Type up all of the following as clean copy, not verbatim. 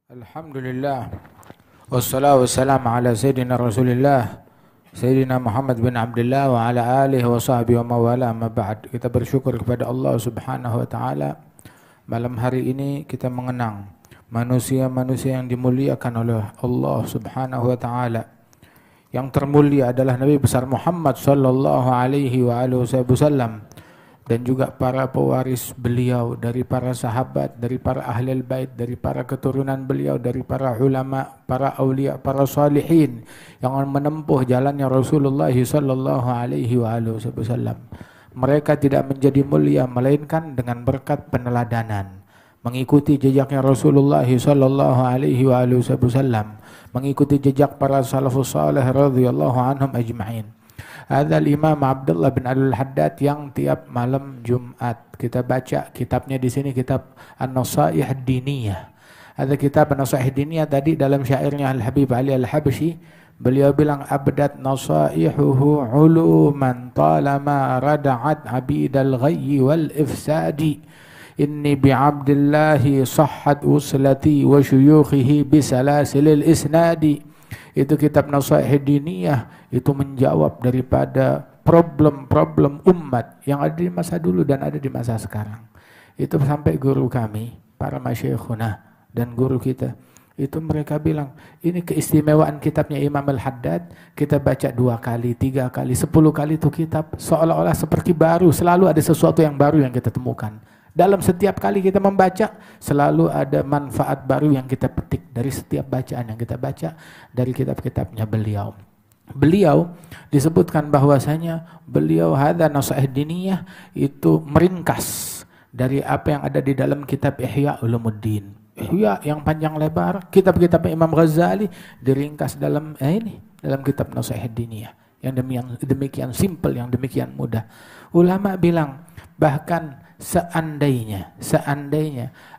Alhamdulillah wassalatu wassalamu ala sayyidina Rasulillah Sayyidina Muhammad bin Abdullah wa ala alihi wa sahbihi wa mawala amma ba'd. Kita bersyukur kepada Allah Subhanahu wa taala. Malam hari ini kita mengenang manusia-manusia yang dimuliakan oleh Allah Subhanahu wa taala. Yang termulia adalah Nabi besar Muhammad sallallahu alaihi wa alihi wasallam, dan juga para pewaris beliau, dari para sahabat, dari para ahli bait, dari para keturunan beliau, dari para ulama, para aulia, para salihin yang menempuh jalannya Rasulullah sallallahu alaihi wasallam. Mereka tidak menjadi mulia melainkan dengan berkat peneladanan, mengikuti jejaknya Rasulullah sallallahu alaihi wasallam, mengikuti jejak para salafus salih radhiyallahu anhum ajma'in. Ada Imam Abdullah bin Al-Haddad yang tiap malam Jumat kita baca kitabnya di sini, kitab An-Nasaih Ad-Diniyah. Ada kitab An-Nasaih Ad-Diniyah tadi dalam syairnya Al-Habib Ali Al-Habsyi, beliau bilang abdat nasaihuhu uluman talama rada'at abidal ghayyi wal ifsadi. Inni bi'abdillahi sahhat uslati wa syuyukhihi bisalasilil isnadi. Itu kitab Nasaih Diniyah, itu menjawab daripada problem-problem umat yang ada di masa dulu dan ada di masa sekarang. Itu sampai guru kami, para masyayikhuna dan guru kita, itu mereka bilang, ini keistimewaan kitabnya Imam Al-Haddad, kita baca 2 kali, 3 kali, 10 kali itu kitab, seolah-olah seperti baru, selalu ada sesuatu yang baru yang kita temukan. Dalam setiap kali kita membaca, selalu ada manfaat baru yang kita petik dari setiap bacaan yang kita baca dari kitab-kitabnya beliau. Beliau disebutkan bahwasanya beliau hadza Nasaih Diniyah itu meringkas dari apa yang ada di dalam kitab Ihya Ulumuddin. Ihya yang panjang lebar, kitab-kitab Imam Ghazali diringkas dalam dalam kitab Nasaih Diniyah yang demikian simple, yang demikian mudah. Ulama bilang bahkan seandainya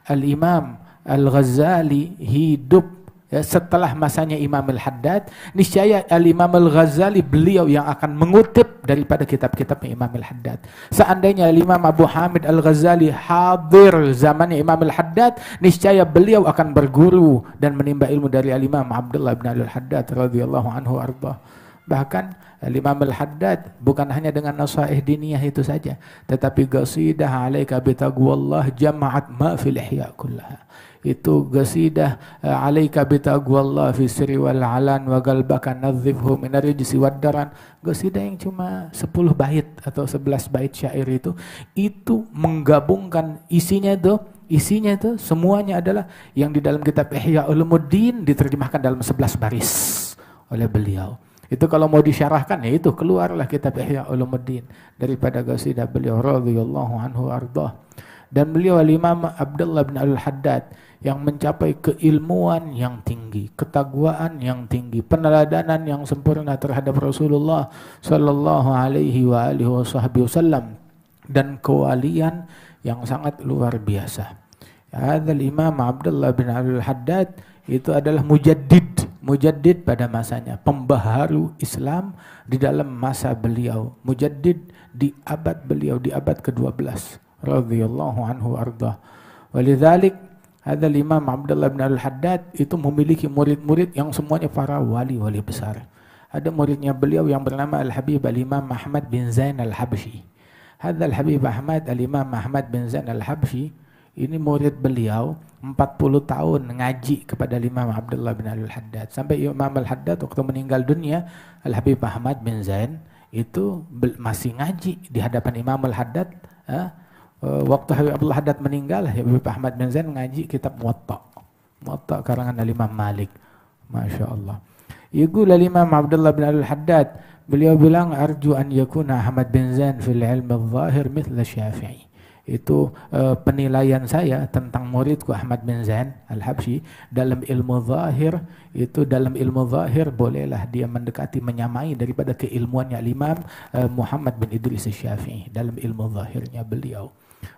Al-Imam Al-Ghazali hidup setelah masanya Imam Al-Haddad, niscaya Al-Imam Al-Ghazali beliau yang akan mengutip daripada kitab-kitab Imam Al-Haddad. Seandainya Al-Imam Abu Hamid Al-Ghazali hadir zamannya Imam Al-Haddad, niscaya beliau akan berguru dan menimba ilmu dari Al-Imam Abdullah bin Al-Haddad radhiyallahu anhu arda. Bahkan Al-Imam Al-Haddad bukan hanya dengan Nasaih Diniyah itu saja, tetapi qasidah alaika bitaqwallah jama'at ma fil ihya kullaha. Itu qasidah alaika bitaqwallah fi sirri wal alan wa qalbaka nadzifhu min ar-rijsi wad daran. Qasidah yang cuma 10 bait atau 11 bait syair itu menggabungkan isinya itu semuanya adalah yang di dalam kitab Ihya Ulumuddin diterjemahkan dalam 11 baris oleh beliau. Itu kalau mau disyarahkan, ya itu keluarlah kitab Ihya Ulumuddin daripada qasidah beliau radhiyallahu anhu ardah. Dan beliau Al-Imam Abdullah bin Al-Haddad yang mencapai keilmuan yang tinggi, ketakwaan yang tinggi, peneladanan yang sempurna terhadap Rasulullah sallallahu alaihi wa alihi wasallam, dan kewalian yang sangat luar biasa. Hadzal Imam Abdullah bin Al-Haddad itu adalah mujaddid pada masanya, pembaharu Islam di dalam masa beliau, mujaddid di abad beliau, di abad ke-12 radhiyallahu anhu ardah. Walidzalik hadzal Imam Abdullah bin Al-Haddad itu memiliki murid-murid yang semuanya para wali-wali besar. Ada muridnya beliau yang bernama Al-Habib Al-Imam Ahmad bin Zain Al-Habsyi. Hadzal Habib Ahmad Al-Imam Ahmad bin Zain Al-Habsyi ini murid beliau 40 tahun ngaji kepada Imam Abdullah bin Al-Haddad. Sampai Imam Al-Haddad waktu meninggal dunia, Al-Habib Ahmad bin Zain itu masih ngaji di hadapan Imam Al-Haddad. Waktu Habib Abdullah Haddad meninggal, Habib Ahmad bin Zain ngaji kitab Muwatta karangan Imam Malik. Masya Allah. Yaqul Imam Abdullah bin Al-Haddad, beliau bilang arju an yakuna Ahmad bin Zain fil ilm al-zahir mithla Syafi'i. Itu penilaian saya tentang muridku Ahmad bin Zain Al-Habsyi dalam ilmu zahir. Itu dalam ilmu zahir bolehlah dia mendekati, menyamai daripada keilmuannya Imam Muhammad bin Idris Syafi'i dalam ilmu zahirnya beliau.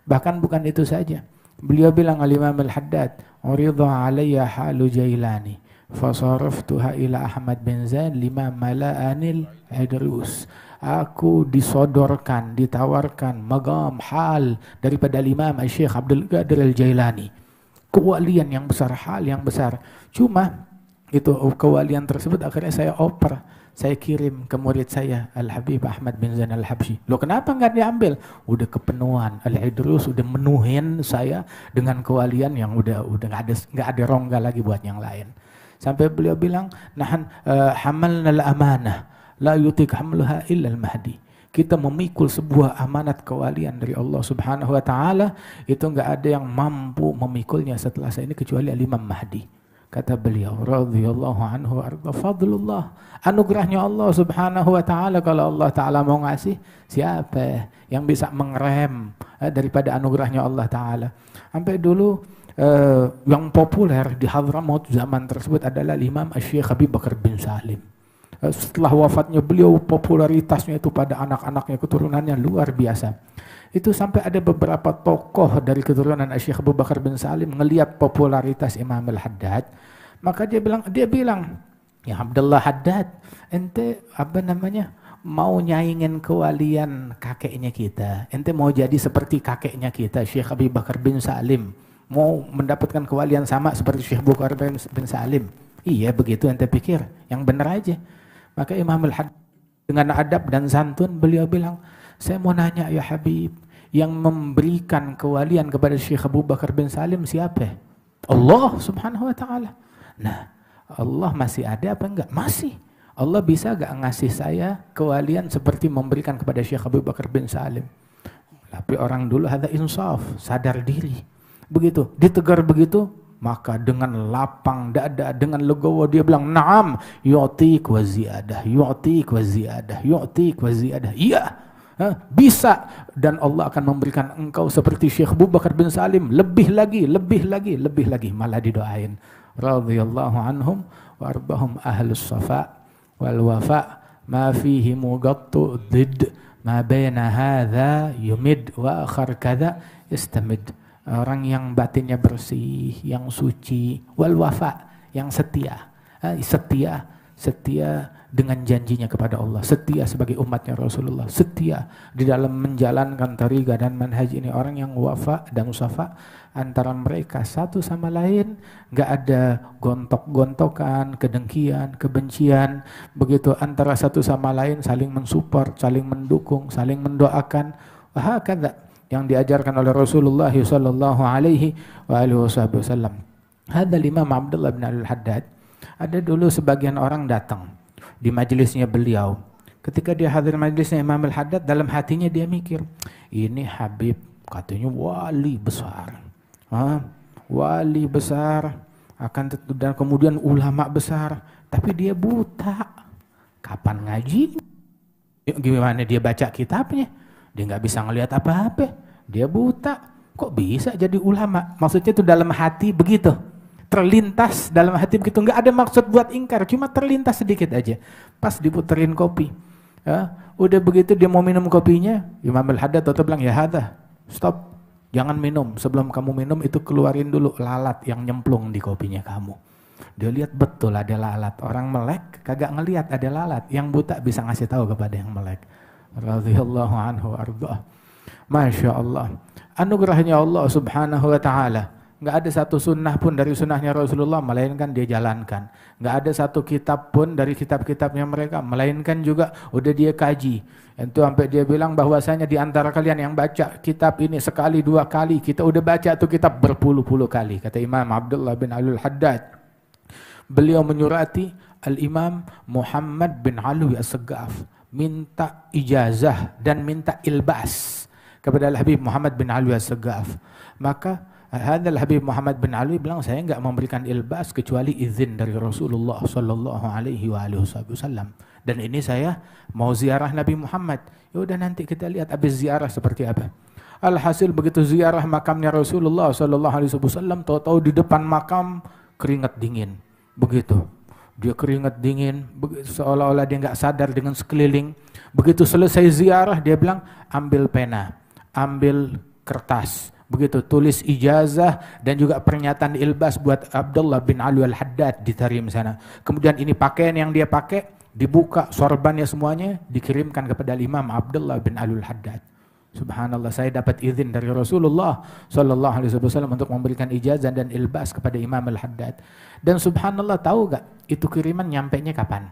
Bahkan bukan itu saja, beliau bilang Al-Imam Al-Haddad uridha alayya halu Jailani fasaraftuha ila Ahmad bin Zain lima mala'anil idrus. Aku disodorkan, ditawarkan magam hal daripada Imam Syekh Abdul Qadir Al-Jailani kewalian yang besar, hal yang besar. Cuma itu kewalian tersebut akhirnya saya oper, saya kirim ke murid saya Al-Habib Ahmad bin Zain Al-Habsyi. Loh kenapa nggak diambil? Udah kepenuhan, Al-Idrus udah menuhin saya dengan kewalian yang udah nggak ada rongga lagi buat yang lain. Sampai beliau bilang, nahan hamalna al-amanah, la yutik hamluha illa al-mahdi. Kita memikul sebuah amanat kewalian dari Allah Subhanahu wa taala, itu enggak ada yang mampu memikulnya setelah saya ini kecuali Al-Imam Mahdi. Kata beliau radhiyallahu anhu arda fadlullah, anugerahnya Allah Subhanahu wa taala. Kalau Allah taala mau ngasih, siapa yang bisa mengerem daripada anugerahnya Allah taala? Sampai dulu yang populer di Hadramaut zaman tersebut adalah Imam Syekh Habib Bakar bin Salim. Setelah wafatnya beliau, popularitasnya itu pada anak-anaknya, keturunannya luar biasa. Itu sampai ada beberapa tokoh dari keturunan Syekh Abu Bakar bin Salim ngelihat popularitas Imam Al-Haddad, maka dia bilang, ya Abdullah Haddad, ente mau nyaingin kewalian kakeknya kita, ente mau jadi seperti kakeknya kita Syekh Abu Bakar bin Salim, mau mendapatkan kewalian sama seperti Syekh Abu Bakar bin Salim. Iya begitu ente pikir, yang benar aja. Maka Imam Al-Haddad dengan adab dan santun beliau bilang, saya mau nanya ya Habib, yang memberikan kewalian kepada Syekh Abu Bakar bin Salim siapa? Allah Subhanahu wa taala. Nah, Allah masih ada apa enggak? Masih. Allah bisa enggak ngasih saya kewalian seperti memberikan kepada Syekh Abu Bakar bin Salim? Tapi orang dulu ada insaf, sadar diri. Begitu, ditegur begitu, maka dengan lapang dada, dengan legowo dia bilang, "Na'am, yu'tik wa ziyadah, yu'tik wa ziyadah, yu'tik wa ziyadah." Iya, bisa, dan Allah akan memberikan engkau seperti Syekh Abu Bakar bin Salim, lebih lagi. Malah didoain. Radhiyallahu anhum wa arbahum ahlus safa wal wafa ma fihi mugattu dhid ma baina hadha yumid wa akhar kadha istamid. Orang yang batinnya bersih, yang suci, wal wafa, yang setia. Setia dengan janjinya kepada Allah, setia sebagai umatnya Rasulullah, setia di dalam menjalankan tariqah dan manhaj ini. Orang yang wafa dan safa antara mereka satu sama lain, gak ada gontok-gontokan, kedengkian, kebencian. Begitu antara satu sama lain saling mensupport, saling mendukung, saling mendoakan. Wahakadha yang diajarkan oleh Rasulullah sallallahu alaihi wasallam. Hadal Imam Abdullah bin Al-Haddad. Ada dulu sebagian orang datang di majelisnya beliau. Ketika dia hadir majelisnya Imam Al-Haddad, dalam hatinya dia mikir, ini Habib katanya wali besar. Wali besar, dan kemudian ulama besar, tapi dia buta. Kapan ngaji? Gimana dia baca kitabnya? Dia nggak bisa ngelihat apa-apa, dia buta, kok bisa jadi ulama? Maksudnya itu dalam hati begitu, terlintas dalam hati begitu, nggak ada maksud buat ingkar, cuma terlintas sedikit aja. Pas diputerin kopi, udah begitu dia mau minum kopinya, Imam Al-Haddad atau bilang, ya hadha, stop, jangan minum, sebelum kamu minum itu keluarin dulu lalat yang nyemplung di kopinya kamu. Dia lihat betul ada lalat, orang melek kagak ngelihat ada lalat, yang buta bisa ngasih tahu kepada yang melek. Radhiyallahu anhu arda. Masya Allah, anugerahnya Allah Subhanahu wa ta'ala. Nggak ada satu sunnah pun dari sunnahnya Rasulullah melainkan dia jalankan. Nggak ada satu kitab pun dari kitab-kitabnya mereka melainkan juga udah dia kaji. Itu sampai dia bilang bahwasanya di antara kalian yang baca kitab ini sekali dua kali, kita udah baca tuh kitab berpuluh-puluh kali. Kata Imam Abdullah bin Al-Haddad, beliau menyurati Al-Imam Muhammad bin Alwi As-Saggaf, minta ijazah dan minta ilbas kepada Al-Habib Muhammad bin Alwi As-Saggaf. Maka Al-Habib Muhammad bin Alwi bilang, saya enggak memberikan ilbas kecuali izin dari Rasulullah sallallahu alaihi wasallam. Dan ini saya mau ziarah Nabi Muhammad. Ya udah nanti kita lihat habis ziarah seperti apa. Alhasil begitu ziarah makamnya Rasulullah sallallahu alaihi wasallam, tahu-tahu di depan makam keringat dingin. Begitu. Dia keringat dingin, seolah-olah dia nggak sadar dengan sekeliling. Begitu selesai ziarah, dia bilang, ambil pena, ambil kertas. Begitu, tulis ijazah dan juga pernyataan ilbas buat Abdullah bin Alwi Al-Haddad ditarim sana. Kemudian ini pakaian yang dia pakai, dibuka, sorbannya semuanya, dikirimkan kepada Imam Abdullah bin Alwi Al-Haddad. Subhanallah, saya dapat izin dari Rasulullah sallallahu alaihi wasallam untuk memberikan ijazah dan ilbas kepada Imam Al-Haddad. Dan subhanallah, tahu gak itu kiriman nyampenya kapan?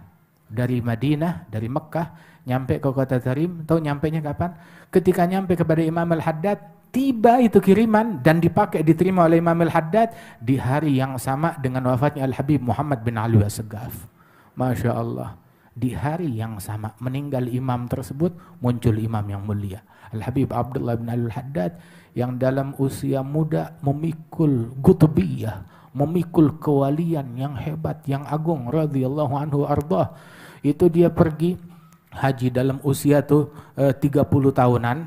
Dari Madinah, dari Mekah nyampe ke kota Tarim, tahu nyampenya kapan? Ketika nyampe kepada Imam Al-Haddad, tiba itu kiriman dan dipakai diterima oleh Imam Al-Haddad di hari yang sama dengan wafatnya Al-Habib Muhammad bin Ali As-Saggaf. Masya Allah, di hari yang sama meninggal imam tersebut, muncul imam yang mulia Al-Habib Abdullah bin Ali Al-Haddad, yang dalam usia muda memikul gutubiyah, memikul kewalian yang hebat, yang agung, radhiyallahu anhu ardah. Itu dia pergi haji dalam usia tuh 30 tahunan,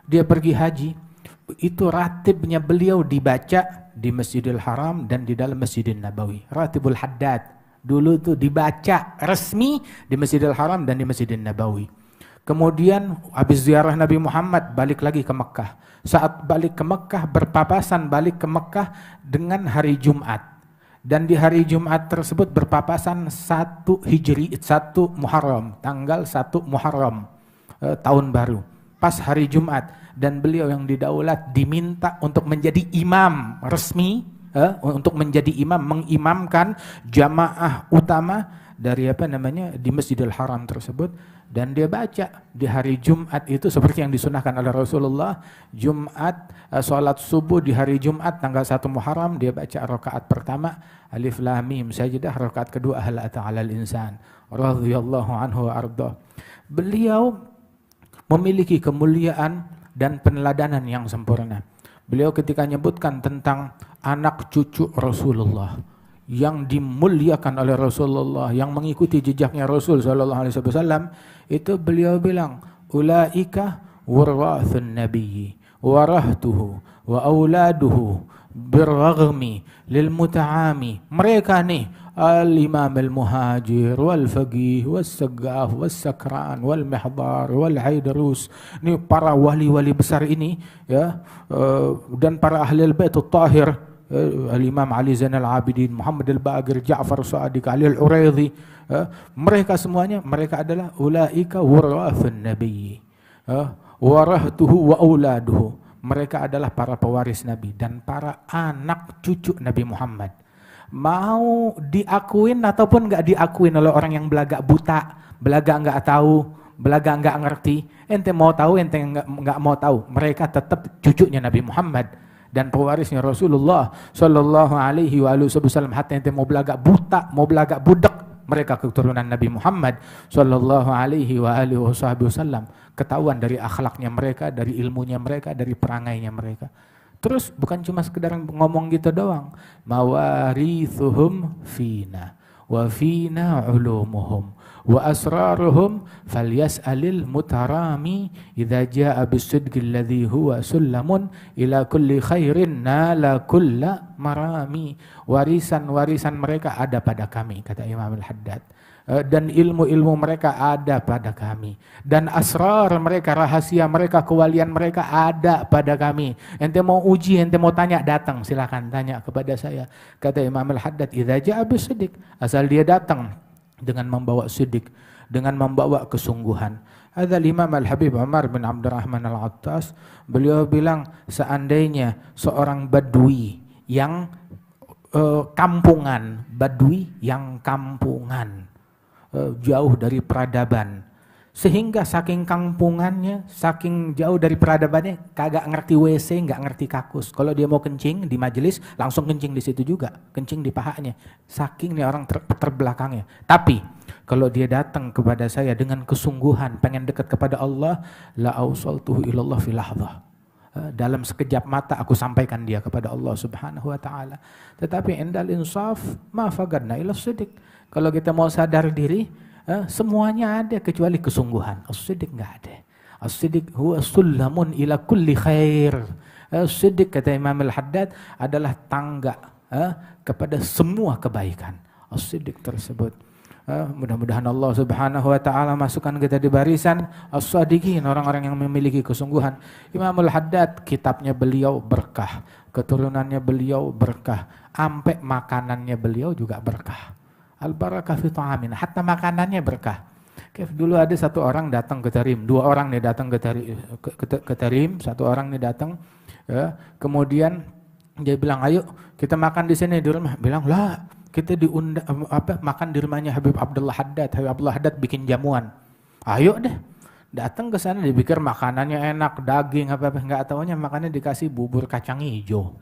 dia pergi haji. Itu ratibnya beliau dibaca di Masjidil Haram dan di dalam Masjidil Nabawi. Ratibul Haddad dulu tuh dibaca resmi di Masjidil Haram dan di Masjidil Nabawi. Kemudian habis ziarah Nabi Muhammad balik lagi ke Mekah. Saat balik ke Mekah, berpapasan balik ke Mekah dengan hari Jumat. Dan di hari Jumat tersebut berpapasan 1 Hijri, 1 Muharram, tanggal 1 Muharram, tahun baru. Pas hari Jumat, dan beliau yang didaulat diminta untuk menjadi imam resmi, untuk menjadi imam, mengimamkan jamaah utama dari di Masjidil Haram tersebut. Dan dia baca di hari Jumat itu seperti yang disunahkan oleh Rasulullah. Jumat, sholat subuh di hari Jumat tanggal 1 Muharram, dia baca rakaat pertama Alif Lam Mim Sajdah, rakaat kedua Hal Ata 'alal Insan, radhiyallahu anhu wa arda. Beliau memiliki kemuliaan dan peneladanan yang sempurna. Beliau ketika menyebutkan tentang anak cucu Rasulullah yang dimuliakan oleh Rasulullah, yang mengikuti jejaknya Rasul sallallahu alaihi wasallam, itu beliau bilang, ulaika warathun nabiyyi warahtuhu wa auladuhu birraghmi lil muta'ami. Mereka nih al-imam al-muhajir wal-faqih was-saggaf was-sakran wal-mihdar wal-haidarus. Ini para wali-wali besar ini ya, dan para ahli al-bait at-tahir, Al-Imam Ali Zainal Abidin, Muhammad Al-Baqir, Ja'far Shadiq, Ali Al-Uraidhi, mereka semuanya, mereka adalah ulaika warathun nabiyyi warahtuhu wa auladuhu. Mereka adalah para pewaris Nabi dan para anak cucu Nabi Muhammad. Mau diakuin ataupun enggak diakuin oleh orang yang belaga buta, belaga enggak tahu, belaga enggak ngerti, ente mau tahu, ente enggak mau tahu, mereka tetap cucunya Nabi Muhammad dan pewarisnya Rasulullah sallallahu alaihi wasallam. Hatta ente mau belaga buta, mau belaga budak, mereka keturunan Nabi Muhammad sallallahu alaihi wasallam. Ketahuan dari akhlaknya mereka, dari ilmunya mereka, dari perangainya mereka. Terus bukan cuma sekedar ngomong gitu doang. Mawarithuhum fina wa fina ulumuhum wa asraruhum falyas'alil mutarami idza jaa bisidqil ladzi huwa sullamun ila kulli khairin nala kulla marami. Warisan-warisan mereka ada pada kami, kata Imam Al-Haddad, dan ilmu-ilmu mereka ada pada kami, dan asrar mereka, rahasia mereka, kewalian mereka ada pada kami. Ente mau uji, ente mau tanya, datang, silakan tanya kepada saya, kata Imam Al-Haddad. Idza jaa bisidq, asal dia datang dengan membawa sidik, dengan membawa kesungguhan. Ada Imam Al-Habib Umar bin Abdurrahman Al-Attas, beliau bilang, seandainya seorang badui yang kampungan, badui yang kampungan, jauh dari peradaban, sehingga saking kampungannya, saking jauh dari peradabannya, kagak ngerti WC, nggak ngerti kakus. Kalau dia mau kencing di majelis, langsung kencing di situ juga, kencing di pahanya. Saking nih orang terbelakangnya. Tapi kalau dia datang kepada saya dengan kesungguhan, pengen dekat kepada Allah, la ausaltuhu ilallah fi lahdhah. Dalam sekejap mata aku sampaikan dia kepada Allah Subhanahu wa taala. Tetapi indal insaf ma fagadna ila siddiq. Kalau kita mau sadar diri, semuanya ada kecuali kesungguhan. As-siddiq enggak ada. As-siddiq huwa sullamun ila kulli khair. As-siddiq, kata Imam Al-Haddad, adalah tangga kepada semua kebaikan. As-siddiq tersebut. Mudah-mudahan Allah Subhanahu wa taala masukkan kita di barisan as-shadiqin, orang-orang yang memiliki kesungguhan. Imam Al-Haddad, kitabnya beliau berkah, keturunannya beliau berkah, sampai makanannya beliau juga berkah. Al-barakah fi ta'amin, hatta makanannya berkah. Dulu ada satu orang datang ke Tarim, dua orang nih datang ke Tarim, satu orang nih datang, ya, kemudian dia bilang, ayo kita makan di sini di rumah. Bilang, lah kita diundang makan di rumahnya Habib Abdullah Haddad. Habib Abdullah Haddad bikin jamuan. Ayo deh, datang ke sana, dipikir makanannya enak, daging apa-apa, nggak taunya makannya dikasih bubur kacang hijau.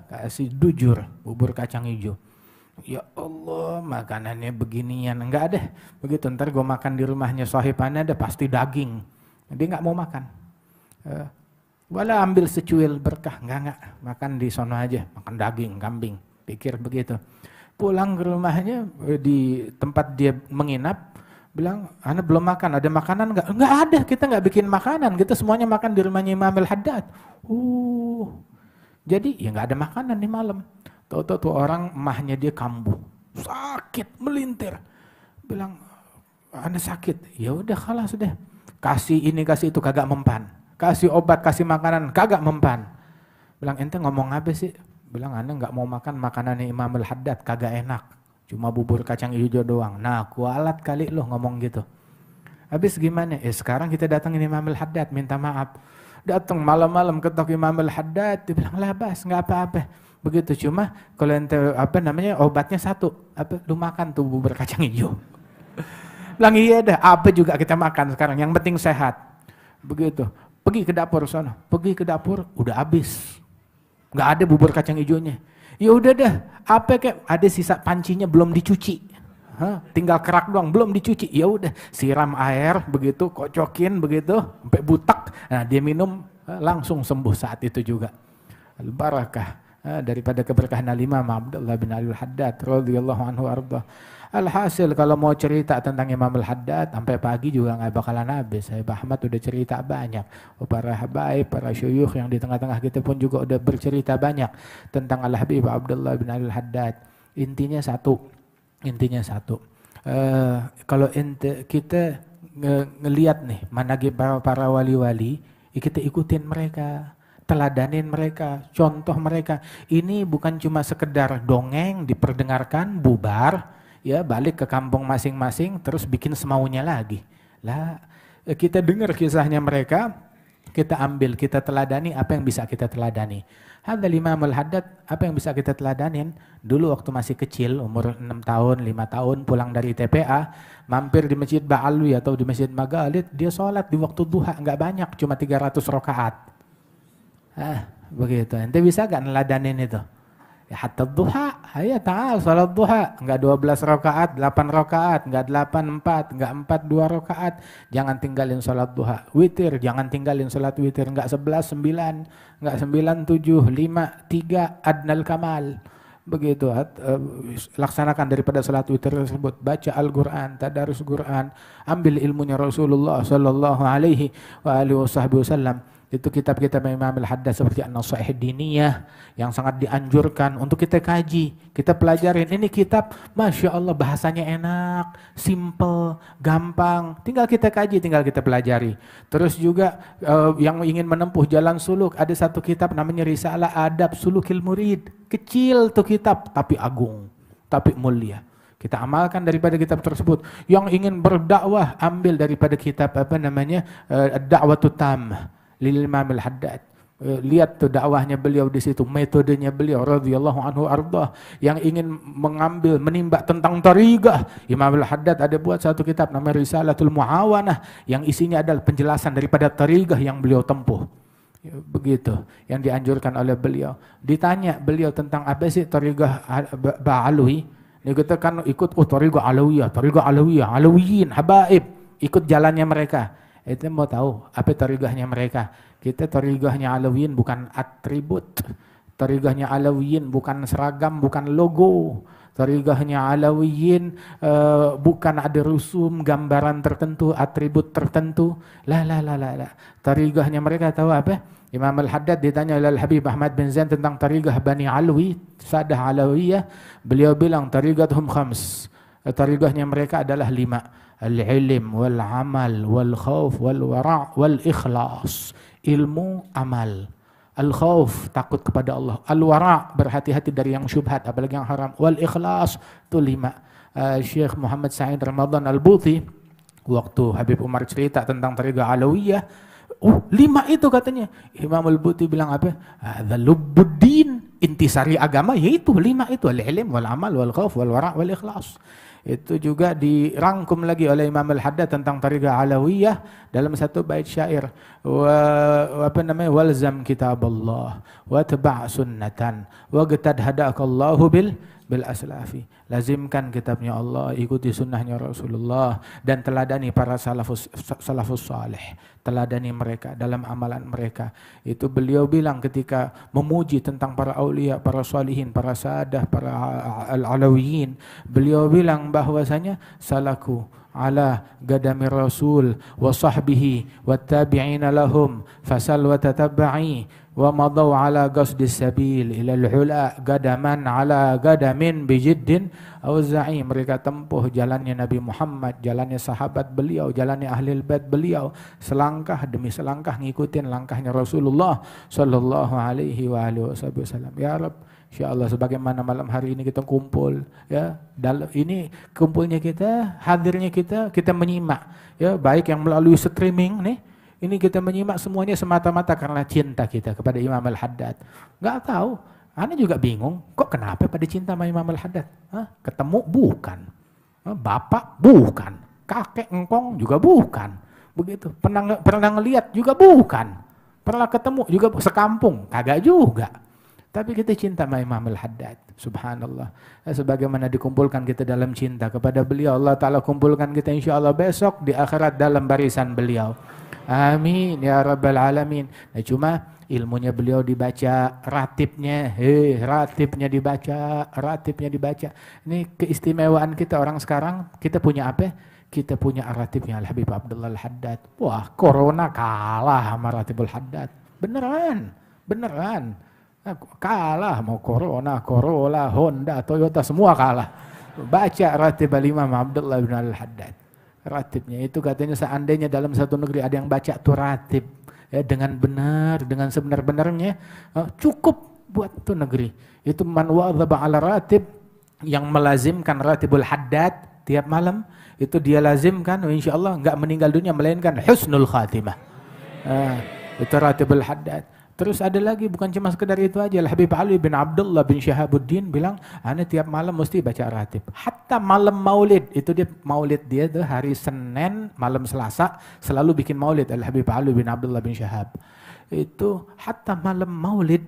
Kasih dujur, bubur kacang hijau. Ya Allah, makanannya beginian. Enggak deh, begitu ntar gue makan di rumahnya sahibannya ada pasti daging. Dia nggak mau makan. Wala ambil secuil berkah, enggak, makan di sono aja, makan daging, kambing. Pikir begitu. Pulang ke rumahnya, di tempat dia menginap, bilang, Ana belum makan, ada makanan enggak? Enggak ada, kita enggak bikin makanan, kita semuanya makan di rumahnya Imam Al-Haddad. Jadi ya enggak ada makanan di malam. Tahu-tahu tuh orang emahnya dia kambuh, sakit, melintir. Bilang, Ana sakit. Ya udah kalah sudah. Kasih ini, kasih itu, kagak mempan. Kasih obat, kasih makanan, kagak mempan. Bilang, ente ngomong apa sih? Bilang, Ana nggak mau makan makanannya Imam Al-Haddad, kagak enak. Cuma bubur kacang hijau doang. Nah, kualat kali lo ngomong gitu. Habis gimana? Sekarang kita datangin Imam Al-Haddad, minta maaf. Datang malam-malam ketok Imam Al-Haddad, dia bilang, lah bas, nggak apa-apa. Begitu, cuma kalau ente obatnya satu, lu makan tuh bubur kacang hijau. Bilang, iya dah, apa juga kita makan sekarang, yang penting sehat. Begitu, pergi ke dapur sana, pergi ke dapur, udah habis, nggak ada bubur kacang hijaunya. Ya udah dah, apa kayak ada sisa pancinya belum dicuci, tinggal kerak doang, belum dicuci. Ya udah, siram air begitu, kocokin begitu, sampai butak. Nah dia minum, langsung sembuh saat itu juga. Al-barakah. Daripada keberkahan Imam Abdullah bin Al-Haddad radhiyallahu anhu arda. Alhasil kalau mau cerita tentang Imam Al-Haddad sampai pagi juga nggak bakalan habis. Saya Ahmad udah cerita banyak. Para habaib, para syuyukh yang di tengah-tengah kita pun juga udah bercerita banyak tentang Al-Habib Abdullah bin Al-Haddad. Intinya satu. Kalau kita ngelihat nih manaqib para wali-wali, kita ikutin mereka. Teladanin mereka, contoh mereka. Ini bukan cuma sekedar dongeng, diperdengarkan, bubar, ya balik ke kampung masing-masing, terus bikin semaunya lagi. Lah, kita dengar kisahnya mereka, kita ambil, kita teladani apa yang bisa kita teladani. Hadzal Imam Al-Haddad, apa yang bisa kita teladanin? Dulu waktu masih kecil, umur 6 tahun, 5 tahun, pulang dari TPA, mampir di Masjid Ba'alwi atau di Masjid Maghalid, dia sholat di waktu duha, nggak banyak, cuma 300 rakaat. Begitu. Ente bisa gak neladanin itu? Ya hatta duha, ayo ta'al salat duha, enggak 12 rakaat, 8 rakaat, enggak 8 4, enggak 4 2 rakaat. Jangan tinggalin salat duha. Witir, jangan tinggalin salat witir, enggak 11 9, enggak 9 7 5 3 adnal kamal. Begitu, laksanakan daripada salat witir tersebut, baca Al-Qur'an, tadarus Qur'an, ambil ilmunya Rasulullah sallallahu alaihi wasallam. Itu kitab-kitab Imam Al-Haddad seperti An-Nasaih Diniyah yang sangat dianjurkan untuk kita kaji, kita pelajarin. Ini kitab, Masya Allah bahasanya enak, simple, gampang. Tinggal kita kaji, tinggal kita pelajari. Terus juga yang ingin menempuh jalan suluk, ada satu kitab namanya Risalah Adab Sulukil Murid. Kecil tuh kitab, tapi agung, tapi mulia. Kita amalkan daripada kitab tersebut. Yang ingin berdakwah, ambil daripada kitab Ad-Da'watut Tammah lil Imam Al-Haddad. Lihat tuh dakwahnya beliau di situ, metodenya beliau radhiyallahu anhu ardah. Yang ingin mengambil, menimba tentang tariqah, Imam Al-Haddad ada buat satu kitab namanya Risalatul Muawanah yang isinya adalah penjelasan daripada tariqah yang beliau tempuh. Ya, begitu yang dianjurkan oleh beliau. Ditanya beliau tentang apa sih tariqah Ba'alwi? Dia kata kan ikut tariqah Alawiyah, Alawiyin, habaib, ikut jalannya mereka. Itu mau tahu apa tariqahnya mereka. Kita tariqahnya Alawiyin bukan atribut. Tariqahnya Alawiyin bukan seragam, bukan logo. Tariqahnya Alawiyin bukan ada rusum, gambaran tertentu, atribut tertentu. La. Tariqahnya mereka tahu apa? Imam Al-Haddad ditanya oleh Al-Habib Ahmad bin Zain tentang tariqah Bani Alwi, Sadah Alawiyah. Beliau bilang tariqatuhum khams. Tariqahnya mereka adalah 5. Al-ilm, wal-amal, wal-khawf, wal-wara' wal-ikhlas. Ilmu, amal. Al-khawf, takut kepada Allah. Al-wara', berhati-hati dari yang syubhat, apalagi yang haram. Wal-ikhlas, itu 5. Syekh Muhammad Sa'id Ramadan Al-Buti, Waktu Habib Umar cerita tentang Tariqah Alawiyah, oh 5 itu katanya. Imam Al-Buti bilang apa? Hadza lubbuddin, intisari agama yaitu 5 itu, al-ilm wal amal wal khauf wal wara' wal ikhlas. Itu juga dirangkum lagi oleh Imam Al-Haddad tentang Tariqah Alawiyah dalam satu bait syair. Walzam kitaballah wa tabi' sunnatan wa qtad hadakallahu bil aslafi. Lazimkan kitabnya Allah, ikuti sunnahnya Rasulullah, dan teladani para salafus saleh, teladani mereka dalam amalan mereka. Itu beliau bilang ketika memuji tentang para aulia, para salihin, para sadah, para al-alawiyin. Beliau bilang bahwasanya salaku ala gadami rasul wa sahbihi wa tabi'ina lahum fasal wa tatabba'i wa madaw ala qasdis sabil ila al-ula gadaman ala gadamin bijiddin auza'i. Mereka tempuh jalannya Nabi Muhammad, jalannya sahabat beliau, jalannya ahli bait beliau, selangkah demi selangkah ngikutin langkahnya Rasulullah sallallahu alaihi wa alihi wasallam. Ya Rabb, insyaallah sebagaimana malam hari ini kita kumpul, ya, ini kumpulnya kita, hadirnya kita menyimak, ya, baik yang melalui streaming nih. Ini kita menyimak semuanya semata-mata karena cinta kita kepada Imam Al-Haddad. Enggak tahu, Ana juga bingung, kok kenapa pada cinta sama Imam Al-Haddad? Ketemu bukan, bapak bukan, kakek engkong juga bukan, begitu. Pernah ngelihat juga bukan, pernah ketemu juga sekampung kagak juga. Tapi kita cinta sama Imam Al-Haddad, subhanallah. Sebagaimana dikumpulkan kita dalam cinta kepada beliau, Allah Ta'ala kumpulkan kita insya Allah besok di akhirat dalam barisan beliau. Amin ya rabbal alamin. Nah, cuma ilmunya beliau dibaca, ratibnya dibaca. Ini keistimewaan kita orang sekarang, kita punya apa? Kita punya ratibnya Al-Habib Abdullah Al-Haddad. Wah, corona kalah sama ratibul Haddad. Beneran. Kalah, mau corona, Corolla, Honda, Toyota, semua kalah. Baca ratib Al-Imam Abdullah bin Al-Haddad. Ratibnya itu katanya seandainya dalam satu negeri ada yang baca tuh ratib, ya, dengan benar, dengan sebenar-benarnya, cukup buat tuh negeri. Itu man wadhaba ala ratib, yang melazimkan ratibul Haddad tiap malam, itu dia lazimkan, insyaallah enggak meninggal dunia melainkan husnul khatimah. Itu ratibul Haddad. Terus ada lagi, bukan cuma sekedar itu aja. Al-Habib Ali bin Abdullah bin Syahabuddin bilang, ana tiap malam mesti baca ratib. Hatta malam maulid, itu dia maulid dia tuh hari Senin, malam Selasa selalu bikin maulid Al-Habib Ali bin Abdullah bin Syahab. Itu hatta malam maulid,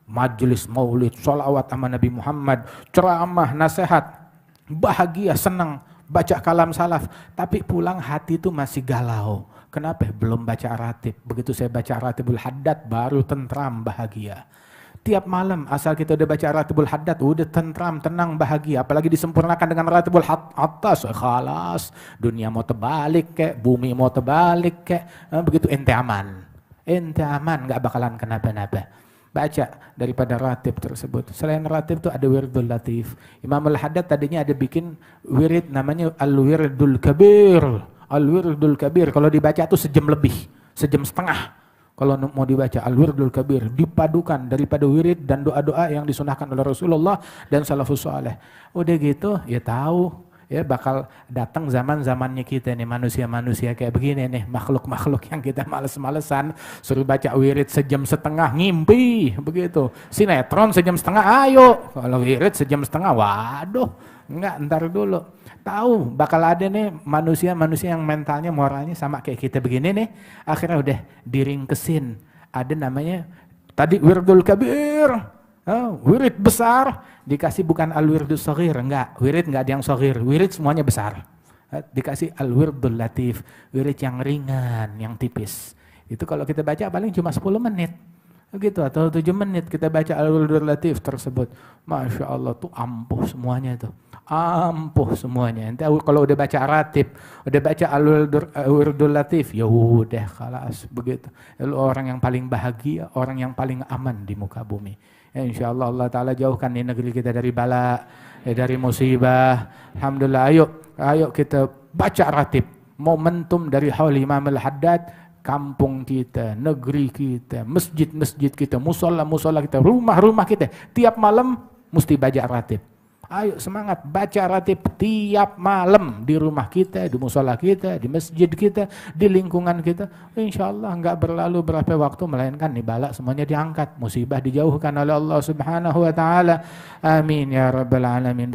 majelis maulid, sholawat sama Nabi Muhammad, ceramah, nasihat, bahagia, senang, baca kalam salaf, tapi pulang hati itu masih galau. Kenapa? Belum baca ratib. Begitu saya baca ratibul Haddad baru tentram, bahagia. Tiap malam asal kita udah baca ratibul Haddad udah tentram, tenang, bahagia. Apalagi disempurnakan dengan ratibul atas, khalas. Dunia mau terbalik kek, bumi mau terbalik kek, begitu ente aman, nggak bakalan kenapa-napa. Baca daripada ratib tersebut. Selain ratib tuh ada wirdul latif. Imam Al-Haddad tadinya ada bikin wirid namanya al-wirdul kabir. Al-Wirdul Kabir, kalau dibaca tuh sejam lebih, sejam setengah. Kalau mau dibaca Al-Wirdul Kabir, dipadukan daripada wirid dan doa-doa yang disunahkan oleh Rasulullah dan salafus saleh. Udah gitu, ya tahu, ya bakal datang zaman-zamannya kita nih, manusia-manusia kayak begini nih, makhluk-makhluk yang kita males-malesan, suruh baca wirid sejam setengah, ngimpi, begitu. Sinetron sejam setengah, ayo. Kalau wirid sejam setengah, waduh, enggak, ntar dulu. Tahu bakal ada nih manusia-manusia yang mentalnya, moralnya sama kayak kita begini nih, akhirnya udah diringkesin. Ada namanya tadi wirdul kabir, wirid besar, dikasih bukan al-wirdul saghir, enggak, wirid enggak ada yang saghir, wirid semuanya besar. Dikasih al-wirdul latif, wirid yang ringan, yang tipis. Itu kalau kita baca paling cuma 10 menit. Begitu, atau 7 menit kita baca al-wirdul latif tersebut. Masya Allah tuh ampuh semuanya tuh. Ampuh semuanya. Nanti kalau udah baca ratib, udah baca al-wirdul latif, ya udah khalas, begitu. Lalu orang yang paling bahagia, orang yang paling aman di muka bumi. Ya, insyaallah Allah Ta'ala jauhkan di negeri kita dari bala, dari musibah. Alhamdulillah, ayo kita baca ratib. Momentum dari haul Imam Al-Haddad, kampung kita, negeri kita, masjid-masjid kita, musola-musola kita, rumah-rumah kita, tiap malam mesti baca ratib. Ayo semangat baca ratib tiap malam di rumah kita, di musola kita, di masjid kita, di lingkungan kita. Insya Allah nggak berlalu berapa waktu melainkan nih bala semuanya diangkat, musibah dijauhkan oleh Allah Subhanahu Wa Taala. Amin ya Rabbal Alamin.